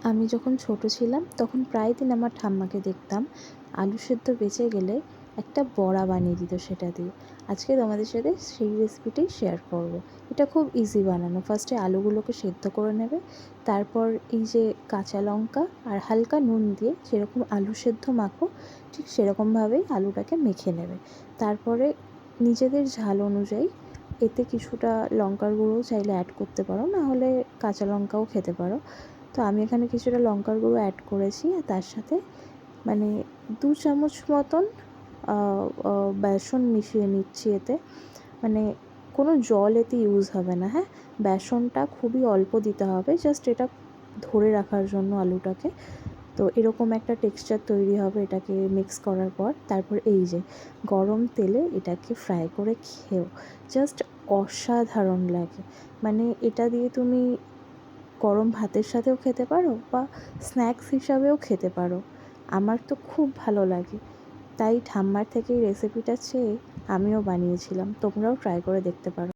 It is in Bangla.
আমি যখন ছোট ছিলাম তখন প্রায় দিন আমার ঠাম্মাকে দেখতাম আলু সেদ্ধ বেঁচে গেলে একটা বড়া বানিয়ে দিত সেটা দিয়ে। আজকে তোমাদের সাথে সেই রেসিপিটাই শেয়ার করব। এটা খুব ইজি বানানো। ফার্স্টে আলুগুলোকে সেদ্ধ করে নেবে, তারপর এই যে কাঁচা লঙ্কা আর হালকা নুন দিয়ে যেরকম আলু সেদ্ধ মাখো ঠিক সেরকমভাবেই আলুটাকে মেখে নেবে। তারপরে নিজেদের ঝাল অনুযায়ী এতে কিছুটা লঙ্কার গুঁড়োও চাইলে অ্যাড করতে পারো, না হলে কাঁচা লঙ্কাও খেতে পারো। তো আমি এখানে কিছুটা লঙ্কার গুঁড়ো অ্যাড করেছি, আর তার সাথে মানে 2 চামচ মতন বেসন মিশিয়ে নিচ্ছি এতে। মানে কোনো জল এতে ইউজ হবে না, হ্যাঁ। বেসনটা খুবই অল্প দিতে হবে, জাস্ট এটা ধরে রাখার জন্য আলুটাকে। তো এরকম একটা টেক্সচার তৈরি হবে এটাকে মিক্স করার পর। তারপর এই যে গরম তেলে এটাকে ফ্রাই করে খেও, জাস্ট অসাধারণ লাগে। মানে এটা দিয়ে তুমি গরম ভাতের সাথেও খেতে পারো বা স্ন্যাক্স হিসাবেও খেতে পারো। আমার তো খুব ভালো লাগে, তাই ঠাম্মার থেকে এই রেসিপিটা চেয়ে আমিও বানিয়েছিলাম। তোমরাও ট্রাই করে দেখতে পারো।